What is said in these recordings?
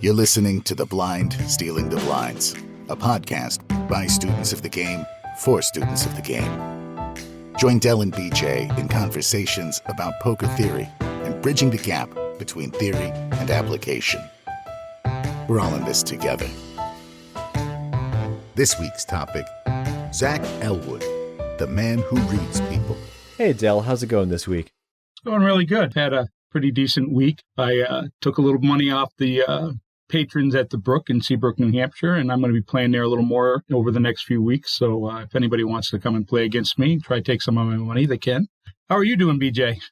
You're listening to The Blind Stealing the Blinds, a podcast by students of the game for students of the game. Join Dell and BJ in conversations about poker theory and bridging the gap between theory and application. We're all in this together. This week's topic, Zach Elwood, the man who reads people. Hey, Dell, how's it going this week? Going really good. Had a pretty decent week. I took a little money off the patrons at the Brook in Seabrook, New Hampshire, and I'm going to be playing there a little more over the next few weeks. So if anybody wants to come and play against me, try to take some of my money, they can. How are you doing, BJ?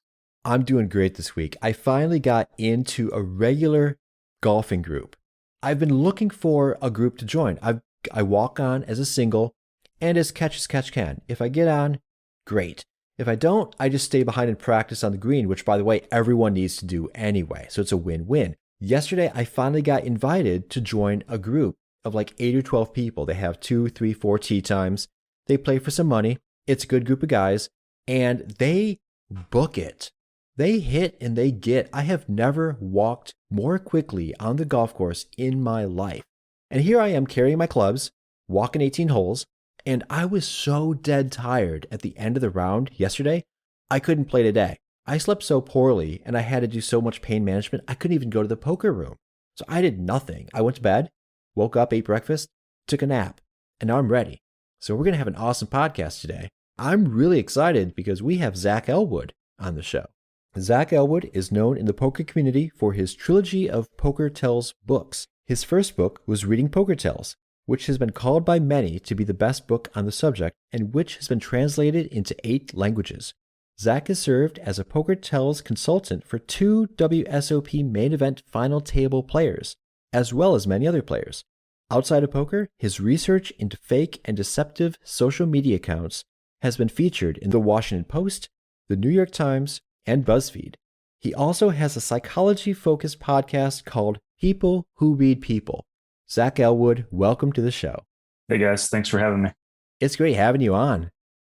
I'm doing great this week. I finally got into a regular golfing group. I've been looking for a group to join. I walk on as a single and as catch can. If I get on, great. If I don't, I just stay behind and practice on the green, which, by the way, everyone needs to do anyway. So it's a win-win. Yesterday, I finally got invited to join a group of like 8 or 12 people. They have 2, 3, 4 tee times. They play for some money. It's a good group of guys, and they book it. They hit and they get. I have never walked more quickly on the golf course in my life. And here I am carrying my clubs, walking 18 holes, and I was so dead tired at the end of the round yesterday, I couldn't play today. I slept so poorly and I had to do so much pain management, I couldn't even go to the poker room. So I did nothing. I went to bed, woke up, ate breakfast, took a nap, and now I'm ready. So we're going to have an awesome podcast today. I'm really excited because we have Zach Elwood on the show. Zach Elwood is known in the poker community for his trilogy of Poker Tells books. His first book was Reading Poker Tells, which has been called by many to be the best book on the subject and which has been translated into 8 languages. Zach has served as a Poker Tells consultant for 2 WSOP main event final table players, as well as many other players. Outside of poker, his research into fake and deceptive social media accounts has been featured in the Washington Post, the New York Times, and BuzzFeed. He also has a psychology-focused podcast called People Who Read People. Zach Elwood, welcome to the show. Hey guys, thanks for having me. It's great having you on.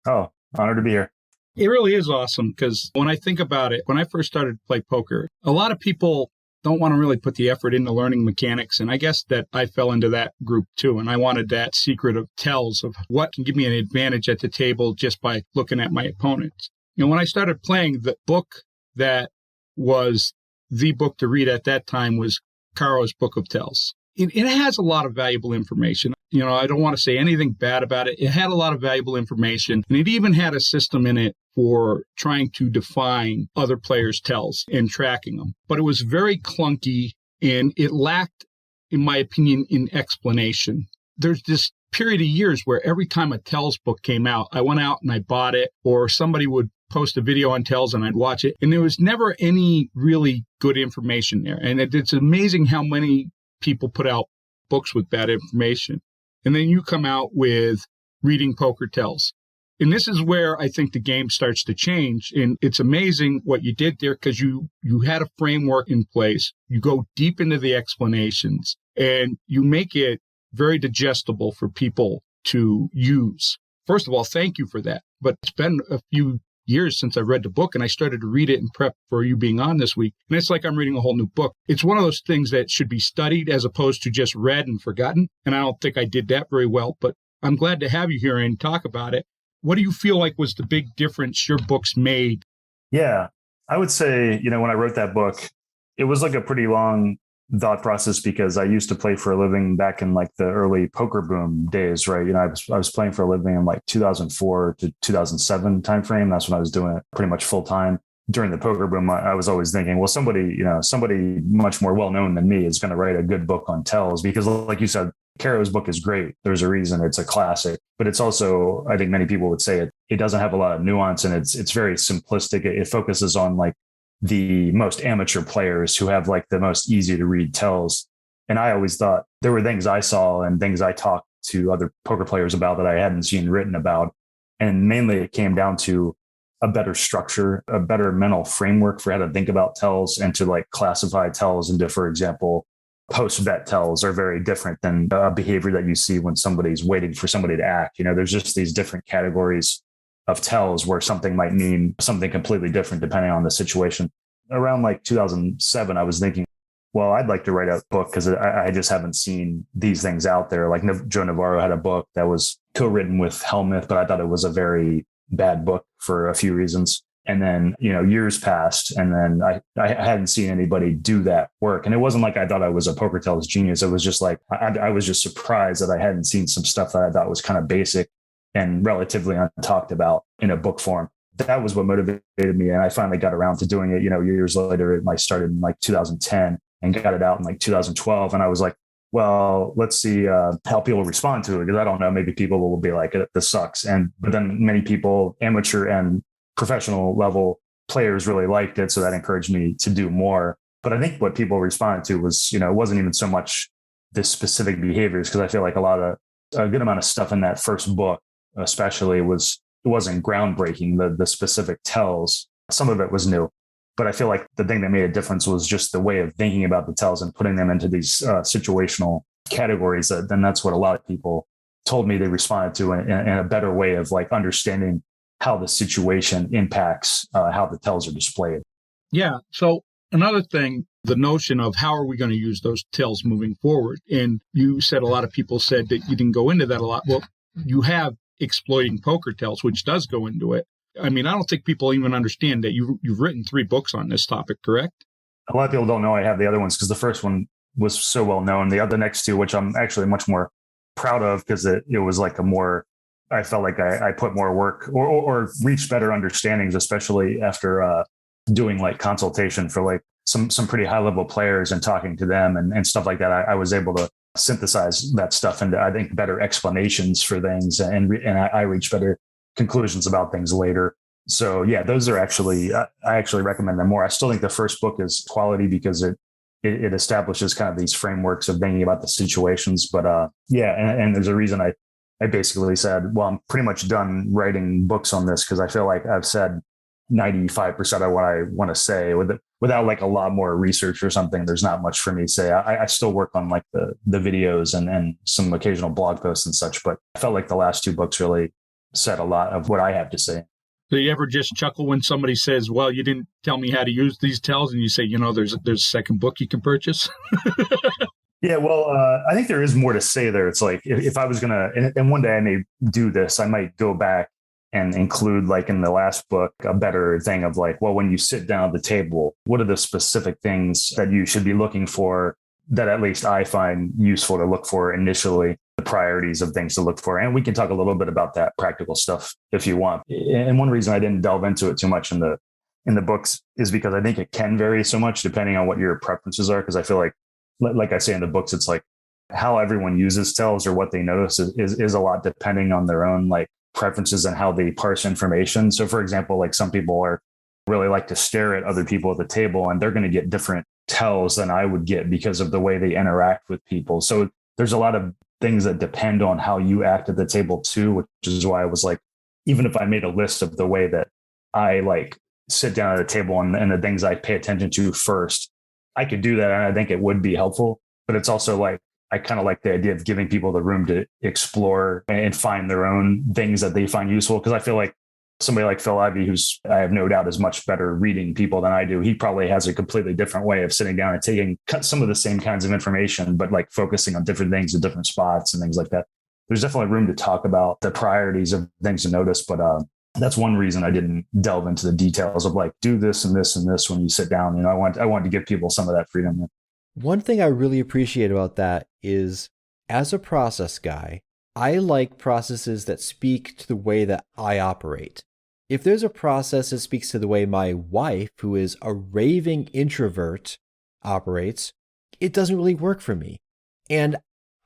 Oh, honored to be here. It really is awesome because when I think about it, when I first started to play poker, a lot of people don't want to really put the effort into learning mechanics. And I guess that I fell into that group too. And I wanted that secret of tells of what can give me an advantage at the table just by looking at my opponents. You know, when I started playing, the book that was the book to read at that time was Caro's Book of Tells. It has a lot of valuable information. You know, I don't want to say anything bad about it. It had a lot of valuable information, and it even had a system in it for trying to define other players' tells and tracking them. But it was very clunky, and it lacked, in my opinion, in explanation. There's this period of years where every time a tells book came out, I went out and I bought it, or somebody would post a video on tells and I'd watch it, and there was never any really good information there. And it's amazing how many people put out books with bad information. And then you come out with Reading Poker Tells. And this is where I think the game starts to change. And it's amazing what you did there because you had a framework in place. You go deep into the explanations and you make it very digestible for people to use. First of all, thank you for that. But it's been a few years since I read the book, and I started to read it in prep for you being on this week. And it's like I'm reading a whole new book. It's one of those things that should be studied as opposed to just read and forgotten. And I don't think I did that very well, but I'm glad to have you here and talk about it. What do you feel like was the big difference your books made? Yeah, I would say, when I wrote that book, it was like a pretty long thought process because I used to play for a living back in like the early poker boom days, right? I was playing for a living in like 2004 to 2007 timeframe. That's when I was doing it pretty much full time. During the poker boom, I was always thinking, well, somebody much more well-known than me is going to write a good book on tells because like you said, Caro's book is great. There's a reason it's a classic, but it's also, I think many people would say it doesn't have a lot of nuance and it's very simplistic. It focuses on like the most amateur players who have like the most easy to read tells. And I always thought there were things I saw and things I talked to other poker players about that I hadn't seen written about. And mainly it came down to a better structure, a better mental framework for how to think about tells and to like classify tells into, for example, post-bet tells are very different than a behavior that you see when somebody's waiting for somebody to act. There's just these different categories of tells where something might mean something completely different depending on the situation. Around like 2007, I was thinking well, I'd like to write a book because I just haven't seen these things out there. Like Joe Navarro had a book that was co-written with Helmuth, but I thought it was a very bad book for a few reasons. And then, years passed, and then I hadn't seen anybody do that work. And it wasn't like I thought I was a poker tells genius. It was just like, I was just surprised that I hadn't seen some stuff that I thought was kind of basic and relatively untalked about in a book form. That was what motivated me. And I finally got around to doing it, years later. It started in 2010 and got it out in 2012. And I was like, well, let's see how people respond to it. Because I don't know, maybe people will be like, this sucks. But then many people, amateur and professional level players, really liked it. So that encouraged me to do more. But I think what people responded to was, it wasn't even so much the specific behaviors, because I feel like a good amount of stuff in that first book, especially, it wasn't groundbreaking. The specific tells, some of it was new. But I feel like the thing that made a difference was just the way of thinking about the tells and putting them into these situational categories. Then that's what a lot of people told me they responded to in a better way of understanding how the situation impacts how the tells are displayed. Yeah. So another thing, the notion of how are we going to use those tells moving forward? And you said a lot of people said that you didn't go into that a lot. Well, you have exploiting poker tells, which does go into it. I mean, I don't think people even understand that you've written 3 books on this topic, correct? A lot of people don't know I have the other ones because the first one was so well known. The next 2, which I'm actually much more proud of, because it was I felt like I put more work or reached better understandings, especially after doing consultation for some pretty high level players and talking to them and stuff like that. I was able to synthesize that stuff into, I think, better explanations for things, and I reached better conclusions about things later. So yeah, those are actually, I actually recommend them more. I still think the first book is quality because it establishes kind of these frameworks of thinking about the situations. But and there's a reason I basically said, well, I'm pretty much done writing books on this, because I feel like I've said 95% of what I want to say without a lot more research or something. There's not much for me to say. I still work on the videos and some occasional blog posts and such, but I felt like the last 2 books really said a lot of what I have to say. Do you ever just chuckle when somebody says, well, you didn't tell me how to use these tells, and you say, there's a second book you can purchase? Yeah, well, I think there is more to say there. It's like, if I was going to, and one day I may do this, I might go back and include, in the last book, a better thing of well, when you sit down at the table, what are the specific things that you should be looking for that at least I find useful to look for initially, the priorities of things to look for. And we can talk a little bit about that practical stuff if you want. And one reason I didn't delve into it too much in the books is because I think it can vary so much depending on what your preferences are. Because I feel like I say in the books, it's how everyone uses tells or what they notice is a lot depending on their own preferences and how they parse information. So for example, some people really like to stare at other people at the table, and they're going to get different tells than I would get because of the way they interact with people. So there's a lot of things that depend on how you act at the table too, which is why I was even if I made a list of the way that I sit down at a table and the things I pay attention to first, I could do that. And I think it would be helpful, but it's also I kind of like the idea of giving people the room to explore and find their own things that they find useful. Because I feel like somebody like Phil Ivey, who's, I have no doubt, is much better reading people than I do. He probably has a completely different way of sitting down and taking some of the same kinds of information, but focusing on different things at different spots and things like that. There's definitely room to talk about the priorities of things to notice, but that's one reason I didn't delve into the details of do this and this and this when you sit down. I wanted to give people some of that freedom. One thing I really appreciate about that is, as a process guy, I like processes that speak to the way that I operate. If there's a process that speaks to the way my wife, who is a raving introvert, operates, it doesn't really work for me. And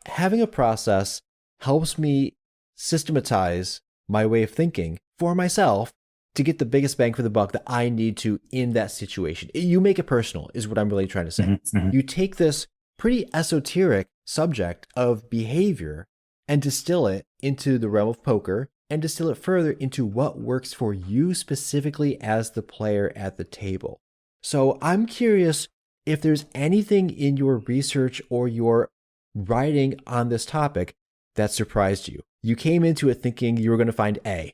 having a process helps me systematize my way of thinking for myself to get the biggest bang for the buck that I need to in that situation. You make it personal, is what I'm really trying to say. Mm-hmm. You take this pretty esoteric subject of behavior and distill it into the realm of poker, and distill it further into what works for you specifically as the player at the table. So I'm curious if there's anything in your research or your writing on this topic that surprised you. You came into it thinking you were going to find A,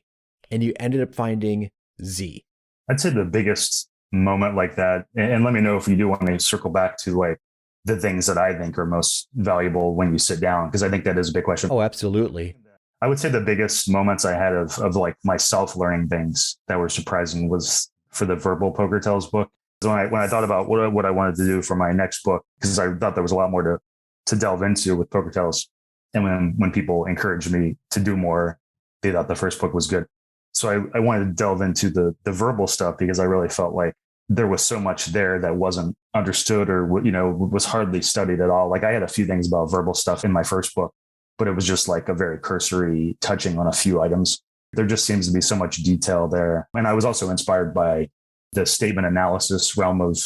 and you ended up finding Z. I'd say the biggest moment like that, and let me know if you do want to circle back to the things that I think are most valuable when you sit down? Because I think that is a big question. Oh, absolutely. I would say the biggest moments I had of like myself learning things that were surprising was for the verbal poker tells book. So when I thought about what I wanted to do for my next book, because I thought there was a lot more to delve into with poker tells. And when people encouraged me to do more, they thought the first book was good. So I wanted to delve into the verbal stuff because I really felt like there was so much there that wasn't understood or, was hardly studied at all. Like I had a few things about verbal stuff in my first book, but it was just like a very cursory touching on a few items. There just seems to be so much detail there. And I was also inspired by the statement analysis realm of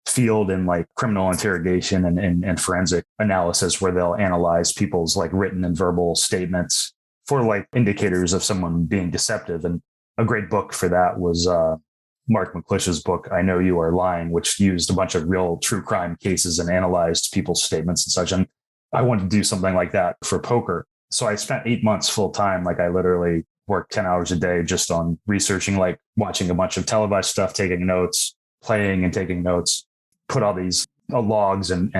field and like criminal interrogation and forensic analysis, where they'll analyze people's like written and verbal statements for like indicators of someone being deceptive. And a great book for that was Mark McClish's book, I Know You Are Lying, which used a bunch of real true crime cases and analyzed people's statements and such. And I wanted to do something like that for poker. So I spent 8 months full time. Like I literally worked 10 hours a day just on researching, like watching a bunch of televised stuff, taking notes, playing and taking notes, put all these logs and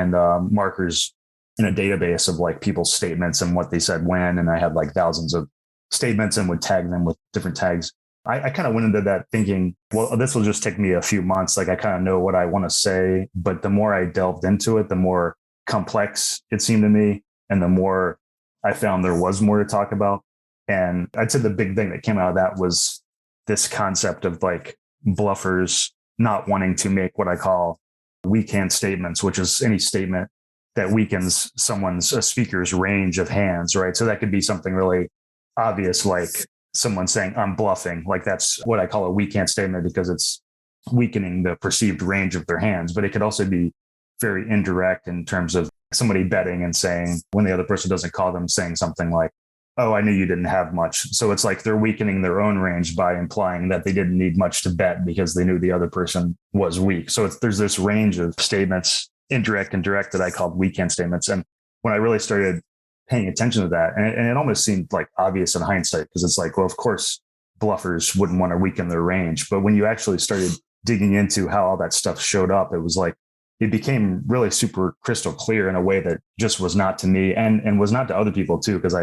markers in a database of like people's statements and what they said when. And I had like thousands of statements and would tag them with different tags. I kind of went into that thinking, well, this will just take me a few months. Like I kind of know what I want to say, but the more I delved into it, the more complex it seemed to me. And the more I found there was more to talk about. And I'd say the big thing that came out of that was this concept of like bluffers not wanting to make what I call weak hand statements, which is any statement that weakens a speaker's range of hands, right? So that could be something really obvious, like someone saying, I'm bluffing. Like that's what I call a weak hand statement because it's weakening the perceived range of their hands. But it could also be very indirect in terms of somebody betting and saying, when the other person doesn't call them, saying something like, oh, I knew you didn't have much. So it's like they're weakening their own range by implying that they didn't need much to bet because they knew the other person was weak. So there's this range of statements, indirect and direct, that I called weak hand statements. And when I really started paying attention to that, and it almost seemed like obvious in hindsight, because it's like, well, of course, bluffers wouldn't want to weaken their range. But when you actually started digging into how all that stuff showed up, it was like, it became really super crystal clear in a way that just was not to me and was not to other people too. Because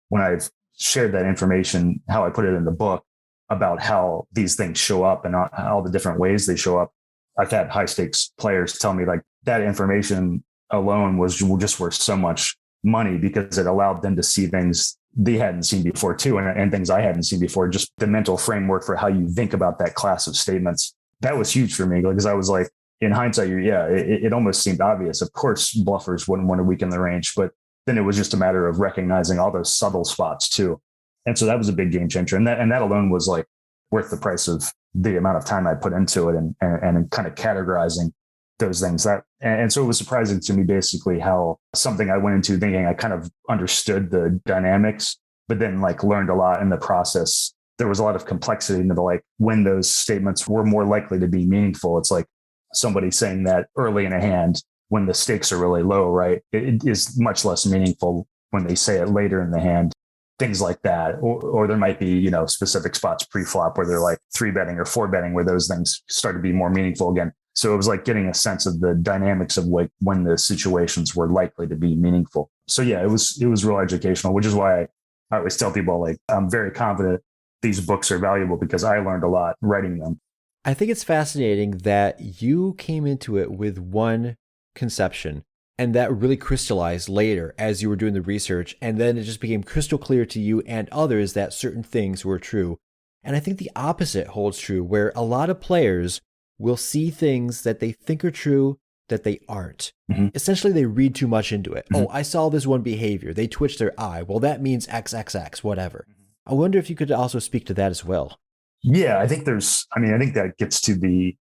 when I've shared that information, how I put it in the book about how these things show up and all the different ways they show up, I've had high stakes players tell me like that information alone was just worth so much money because it allowed them to see things they hadn't seen before too. And things I hadn't seen before, just the mental framework for how you think about that class of statements. That was huge for me because I was like, in hindsight, it almost seemed obvious. Of course, bluffers wouldn't want to weaken the range, but then it was just a matter of recognizing all those subtle spots too. And so that was a big game changer. And that alone was like worth the price of the amount of time I put into it and kind of categorizing those things. And so it was surprising to me basically how something I went into thinking I kind of understood the dynamics, but then like learned a lot in the process. There was a lot of complexity into like when those statements were more likely to be meaningful. It's like somebody saying that early in a hand when the stakes are really low, right? It is much less meaningful when they say it later in the hand, things like that. Or there might be, specific spots pre-flop where they're like 3-betting or 4-betting where those things start to be more meaningful again. So it was like getting a sense of the dynamics of like when the situations were likely to be meaningful. So yeah, it was real educational, which is why I always tell people like, I'm very confident these books are valuable because I learned a lot writing them. I think it's fascinating that you came into it with one conception and that really crystallized later as you were doing the research. And then it just became crystal clear to you and others that certain things were true. And I think the opposite holds true, where a lot of players will see things that they think are true that they aren't. Mm-hmm. Essentially, they read too much into it. Mm-hmm. Oh, I saw this one behavior. They twitch their eye. Well, that means XXX, whatever. I wonder if you could also speak to that as well. Yeah, I think that gets to the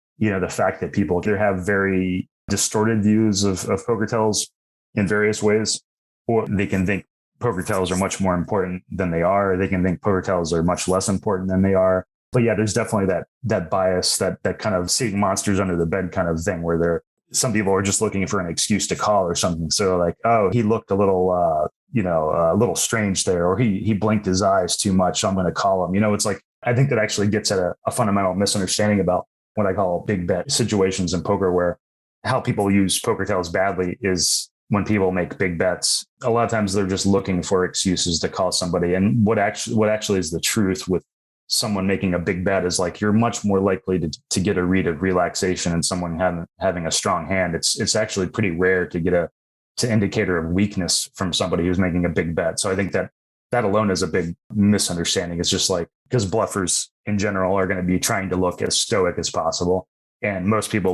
fact that people either have very distorted views of poker tells in various ways, or they can think poker tells are much more important than they are. They can think poker tells are much less important than they are. But yeah, there's definitely that bias, that kind of seeing monsters under the bed kind of thing, where some people are just looking for an excuse to call or something. So like, oh, he looked a little, a little strange there, or he blinked his eyes too much, so I'm going to call him. It's like, I think that actually gets at a fundamental misunderstanding about what I call big bet situations in poker, where how people use poker tails badly is when people make big bets. A lot of times they're just looking for excuses to call somebody. And what actually is the truth with someone making a big bet is like, you're much more likely to get a read of relaxation and someone having a strong hand. It's actually pretty rare to get to indicator of weakness from somebody who's making a big bet. So I think that alone is a big misunderstanding. It's just like, because bluffers in general are going to be trying to look as stoic as possible. And most people,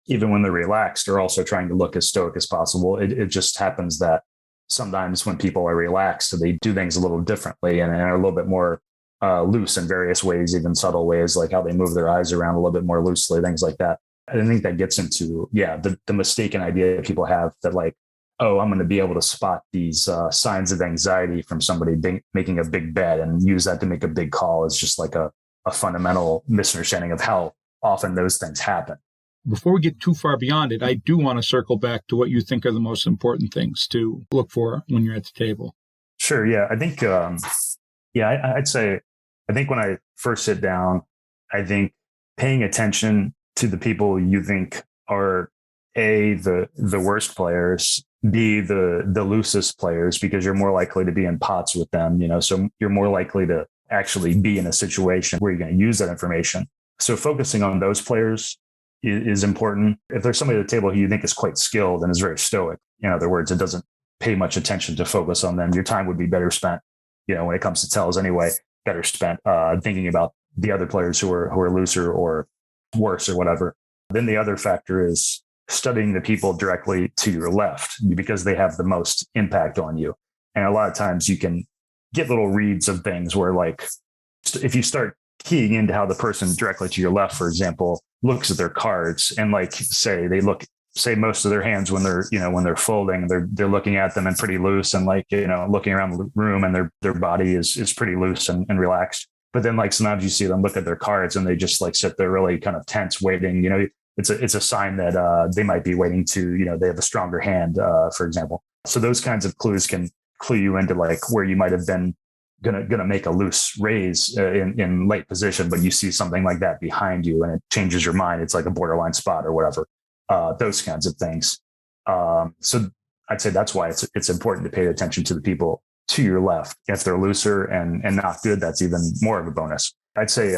even when they're relaxed, are also trying to look as stoic as possible. It just happens that sometimes when people are relaxed, they do things a little differently and are a little bit more loose in various ways, even subtle ways, like how they move their eyes around a little bit more loosely, things like that. I think that gets into, the mistaken idea that people have that like, oh, I'm going to be able to spot these signs of anxiety from somebody making a big bet and use that to make a big call is just like a fundamental misunderstanding of how often those things happen. Before we get too far beyond it, I do want to circle back to what you think are the most important things to look for when you're at the table. Sure. Yeah. I think, I'd say, I think when I first sit down, I think paying attention to the people you think are A, the worst players, B, the loosest players, because you're more likely to be in pots with them, so you're more likely to actually be in a situation where you're going to use that information. So focusing on those players is important. If there's somebody at the table who you think is quite skilled and is very stoic, in other words, it doesn't pay much attention to focus on them, your time would be better spent, when it comes to tells anyway, better spent thinking about the other players who are looser or worse or whatever. Then the other factor is studying the people directly to your left because they have the most impact on you. And a lot of times you can get little reads of things where, like, if you start keying into how the person directly to your left, for example, looks at their cards and like say most of their hands when they're folding, they're looking at them and pretty loose and like, looking around the room and their body is pretty loose and relaxed. But then like sometimes you see them look at their cards and they just like sit there really kind of tense waiting, it's a sign that they might be waiting to, they have a stronger hand, for example. So those kinds of clues can clue you into like where you might have been gonna make a loose raise in late position, but you see something like that behind you and it changes your mind. It's like a borderline spot or whatever. Those kinds of things. So I'd say that's why it's important to pay attention to the people to your left. If they're looser and not good, that's even more of a bonus. I'd say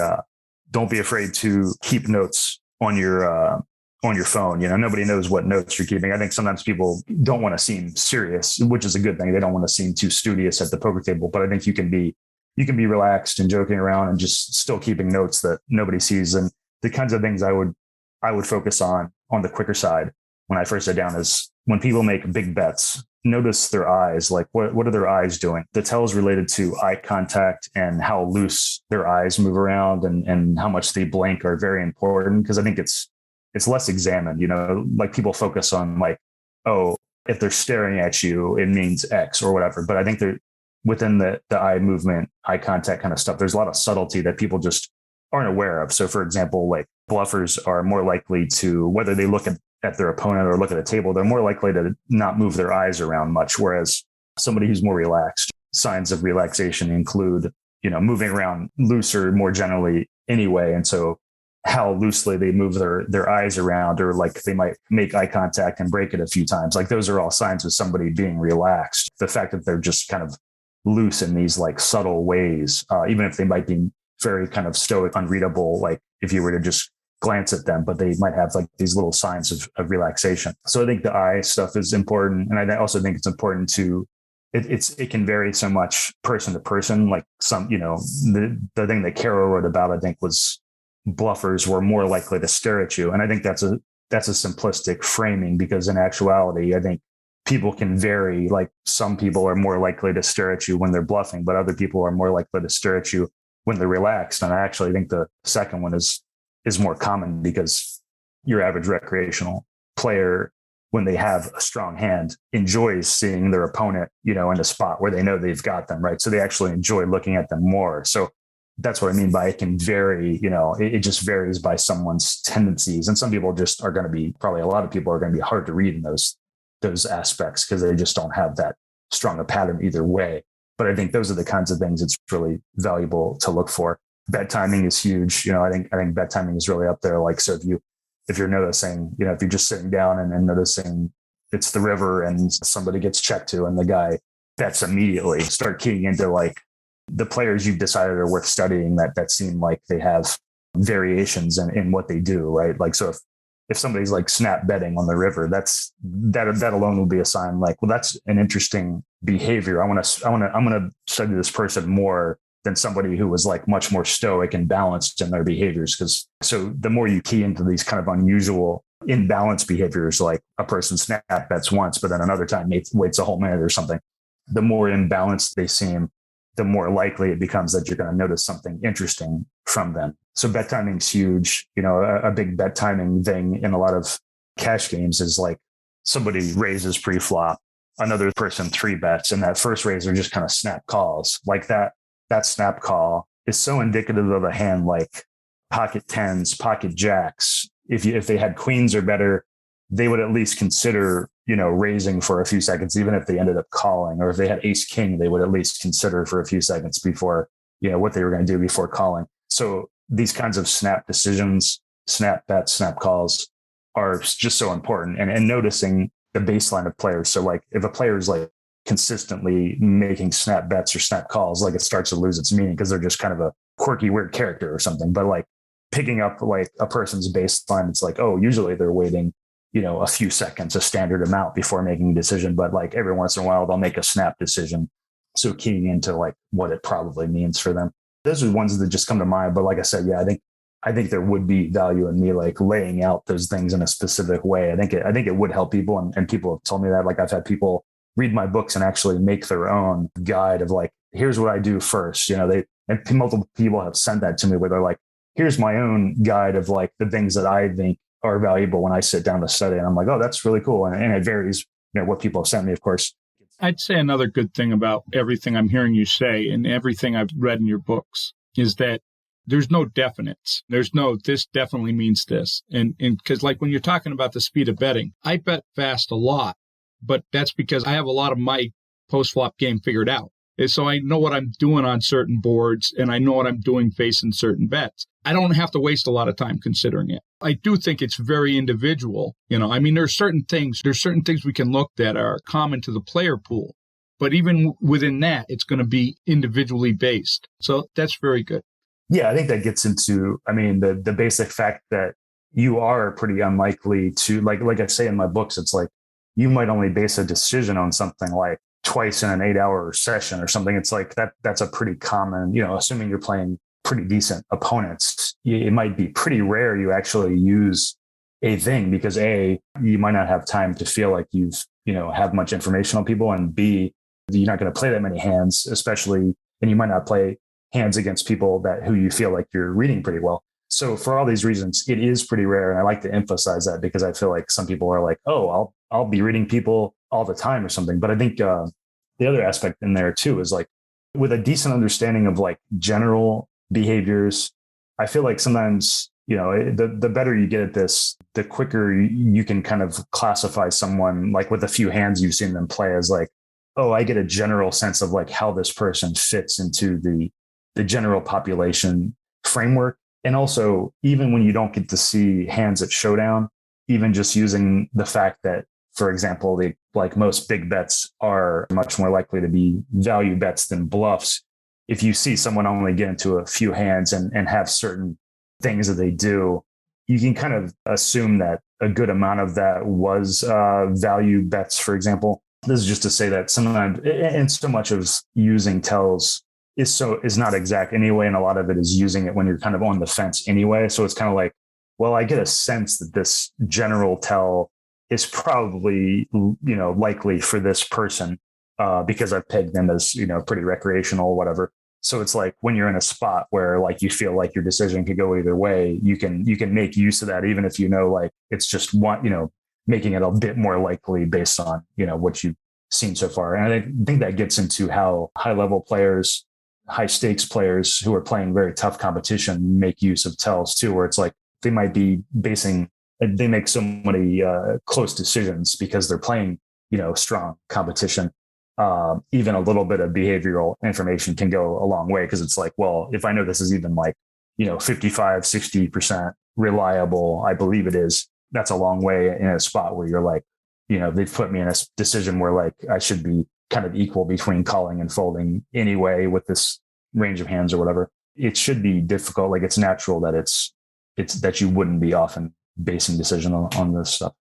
don't be afraid to keep notes on your phone. Nobody knows what notes you're keeping. I think sometimes people don't want to seem serious, which is a good thing. They don't want to seem too studious at the poker table, but I think you can be relaxed and joking around and just still keeping notes that nobody sees. And the kinds of things I would focus on the quicker side when I first sat down is when people make big bets, notice their eyes. Like what are their eyes doing? The tells related to eye contact and how loose their eyes move around and how much they blink are very important, because I think it's less examined, like people focus on like, oh, if they're staring at you, it means X or whatever. But I think they're within the eye movement, eye contact kind of stuff, there's a lot of subtlety that people just aren't aware of. So for example, like bluffers are more likely to, whether they look at their opponent or look at a table, they're more likely to not move their eyes around much. Whereas somebody who's more relaxed, signs of relaxation include, moving around looser more generally anyway. And so how loosely they move their eyes around, or like they might make eye contact and break it a few times. Like those are all signs of somebody being relaxed. The fact that they're just kind of loose in these like subtle ways, even if they might be very kind of stoic, unreadable, like if you were to just glance at them, but they might have like these little signs of relaxation. So I think the eye stuff is important. And I also think it's important to, it can vary so much person to person. Like some, the thing that Carol wrote about, I think, was bluffers were more likely to stare at you. And I think that's a simplistic framing, because in actuality, I think people can vary. Like some people are more likely to stare at you when they're bluffing, but other people are more likely to stare at you when they're relaxed. And I actually think the second one is more common, because your average recreational player, when they have a strong hand, enjoys seeing their opponent, in a spot where they know they've got them, right? So they actually enjoy looking at them more. So that's what I mean by it can vary, it just varies by someone's tendencies. And some people just are going to be, probably a lot of people are going to be hard to read in those aspects, because they just don't have that strong a pattern either way. But I think those are the kinds of things it's really valuable to look for. Bet timing is huge. I think bet timing is really up there. Like, so if you if you're noticing, if you're just sitting down and noticing it's the river and somebody gets checked to and the guy bets immediately, start keying into like the players you've decided are worth studying that seem like they have variations in what they do, right? Like, so if somebody's like snap betting on the river, that alone will be a sign like, well, that's an interesting behavior. I'm going to study this person more than somebody who was like much more stoic and balanced in their behaviors. So the more you key into these kind of unusual imbalanced behaviors, like a person snap bets once, but then another time waits a whole minute or something, the more imbalanced they seem, the more likely it becomes that you're going to notice something interesting from them. So bet timing is huge. A big bet timing thing in a lot of cash games is like somebody raises pre-flop, another person 3-bets, and that first raise are just kind of snap calls. Like that snap call is so indicative of a hand like pocket tens, pocket jacks. If they had queens or better, they would at least consider, raising for a few seconds, even if they ended up calling. Or if they had ace king, they would at least consider for a few seconds before, what they were going to do before calling. So these kinds of snap decisions, snap bets, snap calls are just so important. And noticing the baseline of players. So like if a player is like consistently making snap bets or snap calls, like it starts to lose its meaning because they're just kind of a quirky, weird character or something. But like picking up like a person's baseline, it's like, oh, usually they're waiting, a few seconds, a standard amount before making a decision. But like every once in a while, they'll make a snap decision. So keying into like what it probably means for them. Those are the ones that just come to mind. But like I said, yeah, I think there would be value in me like laying out those things in a specific way. I think it would help people. And people have told me that. Like I've had people read my books and actually make their own guide of like, here's what I do first. And multiple people have sent that to me where they're like, here's my own guide of like the things that I think are valuable when I sit down to study. And I'm like, oh, that's really cool. And it varies, what people have sent me, of course. I'd say another good thing about everything I'm hearing you say and everything I've read in your books is that there's no definites. There's no, this definitely means this. And because like when you're talking about the speed of betting, I bet fast a lot, but that's because I have a lot of my post-flop game figured out. And so I know what I'm doing on certain boards and I know what I'm doing facing certain bets. I don't have to waste a lot of time considering it. I do think it's very individual. There's certain things we can look that are common to the player pool, but even within that, it's going to be individually based. So that's very good. Yeah, I think that gets into, the basic fact that you are pretty unlikely to, like I say in my books, it's like you might only base a decision on something like twice in an 8-hour session or something. It's like that's a pretty common, assuming you're playing pretty decent opponents, it might be pretty rare you actually use a thing because A, you might not have time to feel like you've, have much information on people, and B, you're not going to play that many hands, especially, and you might not play hands against people who you feel like you're reading pretty well. So for all these reasons, it is pretty rare. And I like to emphasize that because I feel like some people are like, oh, I'll be reading people all the time or something. But I think the other aspect in there too is like with a decent understanding of like general behaviors, I feel like sometimes, the better you get at this, the quicker you can kind of classify someone like with a few hands you've seen them play as like, oh, I get a general sense of like how this person fits into the general population framework. And also, even when you don't get to see hands at showdown, even just using the fact that, for example, like most big bets are much more likely to be value bets than bluffs. If you see someone only get into a few hands and have certain things that they do, you can kind of assume that a good amount of that was value bets, for example. This is just to say that sometimes, and so much of using tells is not exact anyway, and a lot of it is using it when you're kind of on the fence anyway. So it's kind of like, well, I get a sense that this general tell is probably, likely for this person because I've pegged them as, pretty recreational or whatever. So it's like when you're in a spot where like you feel like your decision could go either way, you can make use of that, even if like it's just one, making it a bit more likely based on, what you've seen so far. And I think that gets into how high level players, high stakes players who are playing very tough competition make use of tells too, where it's like they might be they make so many close decisions because they're playing, strong competition. Even a little bit of behavioral information can go a long way because it's like, well, if I know this is even like, 55, 60% reliable, I believe it is, that's a long way in a spot where you're like, they've put me in a decision where like I should be kind of equal between calling and folding anyway with this range of hands or whatever. It should be difficult. Like it's natural that it's that you wouldn't be often basing decision on this stuff.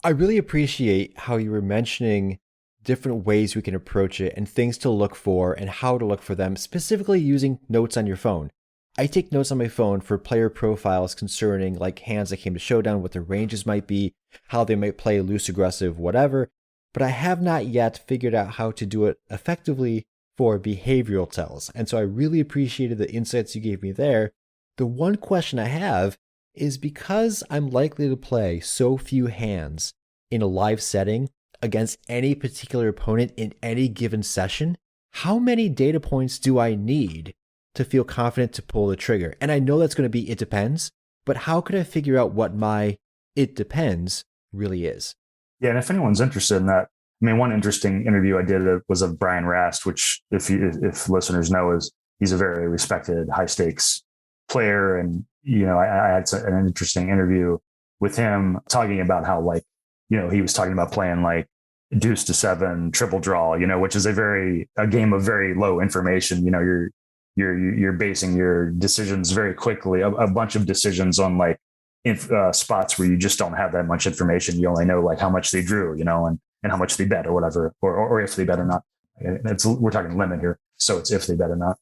I really appreciate how you were mentioning different ways we can approach it and things to look for and how to look for them, specifically using notes on your phone. I take notes on my phone for player profiles concerning like hands that came to showdown, what their ranges might be, how they might play loose, aggressive, whatever, but I have not yet figured out how to do it effectively for behavioral tells. And so I really appreciated the insights you gave me there. The one question I have is, because I'm likely to play so few hands in a live setting against any particular opponent in any given session, how many data points do I need to feel confident to pull the trigger? And I know that's going to be it depends, but how could I figure out what my it depends really is? Yeah, and if anyone's interested in that, I mean, one interesting interview I did was of Brian Rast, which if listeners know, he's a very respected high stakes player. And, I had an interesting interview with him talking about how like, he was talking about playing like deuce to seven, triple draw, which is a game of very low information. You're basing your decisions very quickly, a bunch of decisions on like spots where you just don't have that much information. You only know like how much they drew, and how much they bet or whatever, or if they bet or not. We're talking limit here, so it's if they bet or not.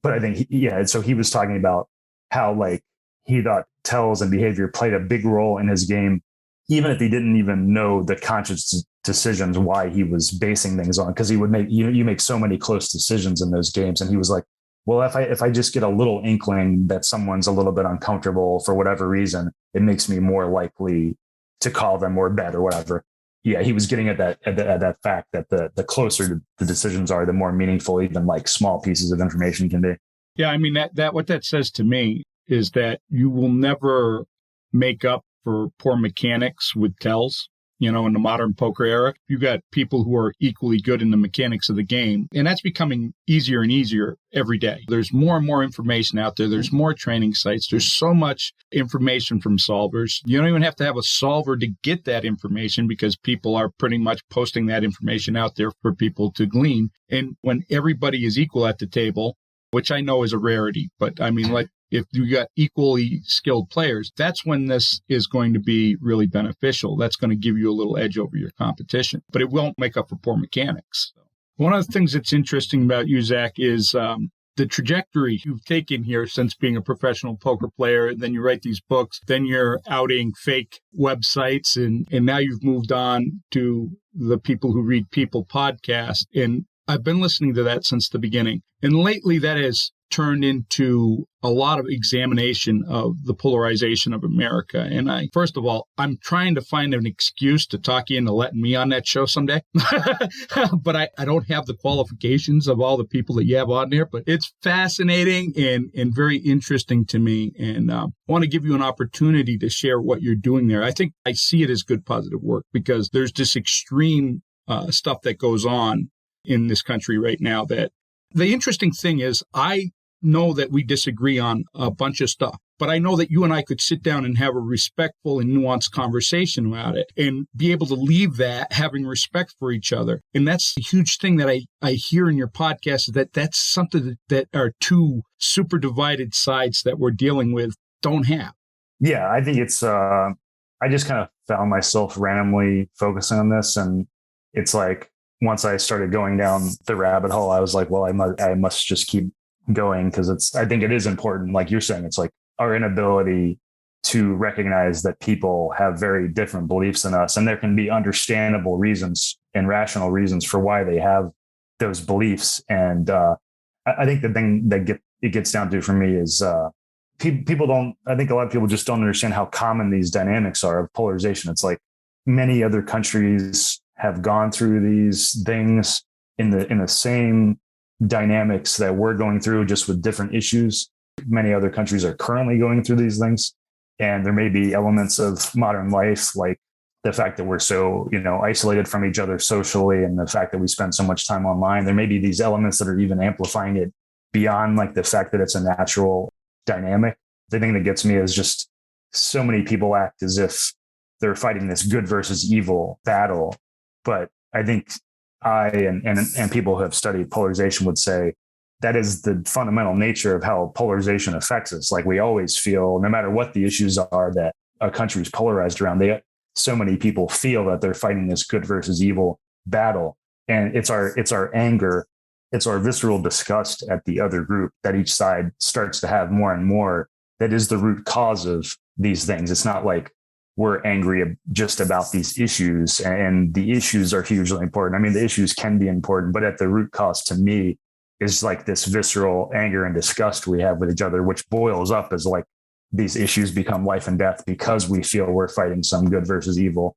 But I think, so he was talking about how like he thought tells and behavior played a big role in his game, even if he didn't even know the conscious decisions why he was basing things on, because he would make you make so many close decisions in those games, and he was like, well, if I just get a little inkling that someone's a little bit uncomfortable for whatever reason, it makes me more likely to call them or bet or whatever. Yeah, he was getting at that fact that the closer the decisions are, the more meaningful even like small pieces of information can be. Yeah, I mean that what that says to me is that you will never make up for poor mechanics with tells. In the modern poker era, you got people who are equally good in the mechanics of the game. And that's becoming easier and easier every day. There's more and more information out there. There's more training sites. There's so much information from solvers. You don't even have to have a solver to get that information, because people are pretty much posting that information out there for people to glean. And when everybody is equal at the table, which I know is a rarity, but I mean, like, if you got equally skilled players, that's when this is going to be really beneficial. That's going to give you a little edge over your competition, but it won't make up for poor mechanics. One of the things that's interesting about you, Zach, is the trajectory you've taken here since being a professional poker player. Then you write these books, then you're outing fake websites, and now you've moved on to the People Who Read People podcast. And I've been listening to that since the beginning. And lately that has turned into a lot of examination of the polarization of America. And first of all, I'm trying to find an excuse to talk you into letting me on that show someday. But I don't have the qualifications of all the people that you have on there. But it's fascinating and very interesting to me. And I want to give you an opportunity to share what you're doing there. I think I see it as good, positive work, because there's this extreme stuff that goes on in this country right now. That the interesting thing is, I know that we disagree on a bunch of stuff, but I know that you and I could sit down and have a respectful and nuanced conversation about it and be able to leave that having respect for each other. And that's a huge thing that I hear in your podcast, is that's something that our two super divided sides that we're dealing with don't have. Yeah, I think it's, I just kind of found myself randomly focusing on this. And it's like, once I started going down the rabbit hole, I was like, well, I must just keep going, because I think it is important. Like you're saying, it's like our inability to recognize that people have very different beliefs than us. And there can be understandable reasons and rational reasons for why they have those beliefs. And I think the thing that it gets down to for me is people don't, I think a lot of people just don't understand how common these dynamics are of polarization. It's like many other countries have gone through these things in the same dynamics that we're going through, just with different issues. Many other countries are currently going through these things. And there may be elements of modern life, like the fact that we're so, isolated from each other socially, and the fact that we spend so much time online. There may be these elements that are even amplifying it beyond like the fact that it's a natural dynamic. The thing that gets me is just so many people act as if they're fighting this good versus evil battle. But I think and people who have studied polarization would say that is the fundamental nature of how polarization affects us. Like we always feel, no matter what the issues are that a country is polarized around, so many people feel that they're fighting this good versus evil battle. And it's our anger, it's our visceral disgust at the other group that each side starts to have more and more that is the root cause of these things. It's not like we're angry just about these issues, and the issues are hugely important. I mean, the issues can be important, but at the root cause to me is like this visceral anger and disgust we have with each other, which boils up as like these issues become life and death because we feel we're fighting some good versus evil,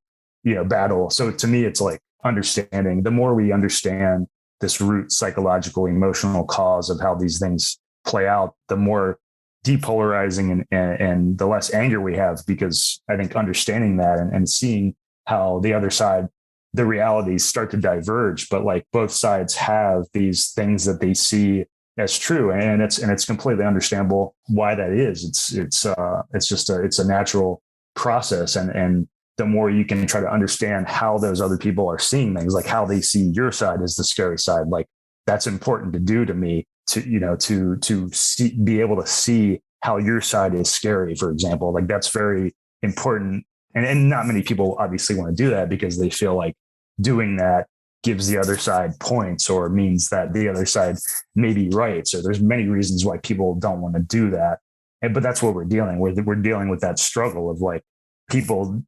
battle. So to me, it's like understanding. The more we understand this root psychological, emotional cause of how these things play out, the more depolarizing and the less anger we have, because I think understanding that and seeing how the other side, the realities start to diverge, but like both sides have these things that they see as true, and it's completely understandable why that is. It's a natural process, and the more you can try to understand how those other people are seeing things, like how they see your side as the scary side, like that's important to do to me, to see, be able to see how your side is scary, for example. Like that's very important, and not many people obviously want to do that because they feel like doing that gives the other side points or means that the other side may be right. So there's many reasons why people don't want to do that. But that's what we're dealing with. We're dealing with that struggle of like people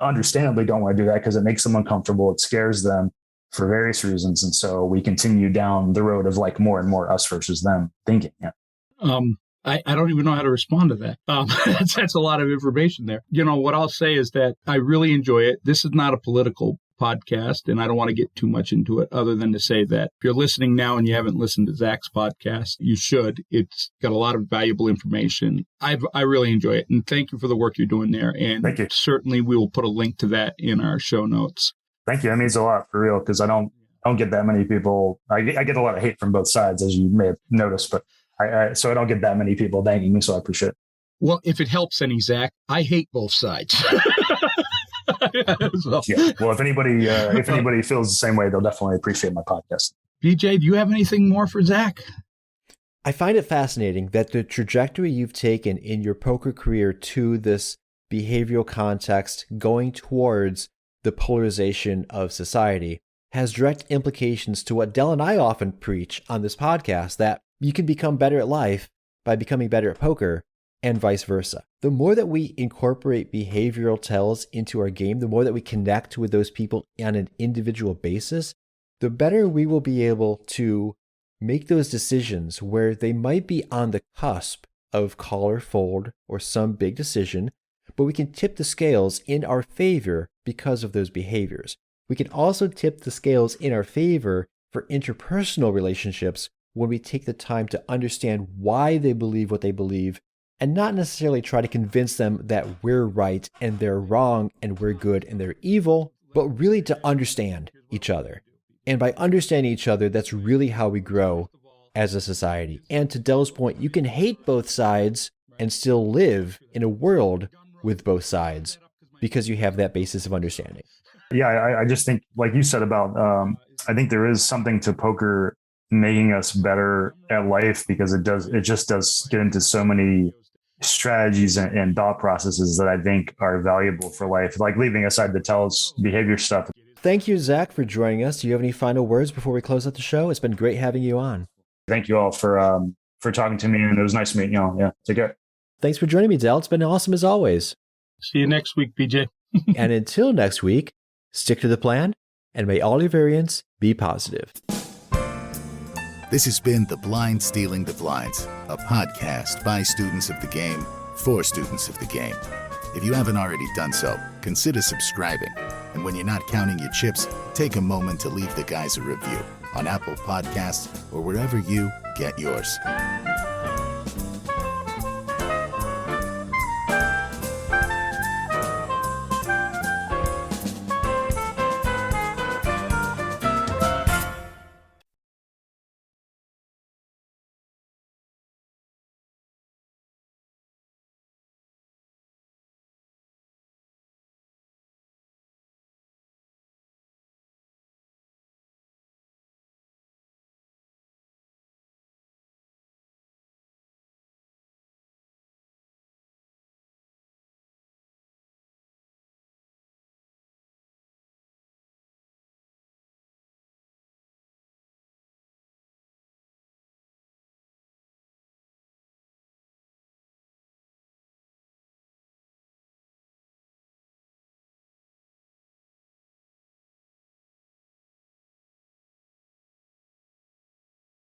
understandably don't want to do that because it makes them uncomfortable. It scares them for various reasons. And so we continue down the road of like more and more us versus them thinking. Yeah. I don't even know how to respond to that. That's a lot of information there. What I'll say is that I really enjoy it. This is not a political podcast, and I don't want to get too much into it other than to say that if you're listening now and you haven't listened to Zach's podcast, you should. It's got a lot of valuable information. I really enjoy it, and thank you for the work you're doing there. And thank you. Certainly we will put a link to that in our show notes. Thank you. That means a lot, for real, because I don't get that many people. I get a lot of hate from both sides, as you may have noticed, but so I don't get that many people thanking me, so I appreciate it. Well, if it helps any, Zach, I hate both sides. Yeah. Well, if anybody feels the same way, they'll definitely appreciate my podcast. BJ, do you have anything more for Zach? I find it fascinating that the trajectory you've taken in your poker career to this behavioral context going towards the polarization of society has direct implications to what Dell and I often preach on this podcast, that you can become better at life by becoming better at poker, and vice versa. The more that we incorporate behavioral tells into our game, the more that we connect with those people on an individual basis, the better we will be able to make those decisions where they might be on the cusp of call or fold or some big decision, but we can tip the scales in our favor because of those behaviors. We can also tip the scales in our favor for interpersonal relationships when we take the time to understand why they believe what they believe, and not necessarily try to convince them that we're right and they're wrong and we're good and they're evil, but really to understand each other. And by understanding each other, that's really how we grow as a society. And to Dell's point, you can hate both sides and still live in a world with both sides because you have that basis of understanding. Yeah, I just think, like you said about, I think there is something to poker making us better at life, because it just does get into so many strategies and thought processes that I think are valuable for life, like leaving aside the tells behavior stuff. Thank you, Zach, for joining us. Do you have any final words before we close out the show? It's been great having you on. Thank you all for talking to me, and it was nice meeting y'all. Yeah, take care. Thanks for joining me, Dell. It's been awesome as always. See you next week, BJ. And until next week, stick to the plan, and may all your variants be positive. This has been The Blind Stealing the Blinds, a podcast by students of the game for students of the game. If you haven't already done so, consider subscribing. And when you're not counting your chips, take a moment to leave the guys a review on Apple Podcasts or wherever you get yours.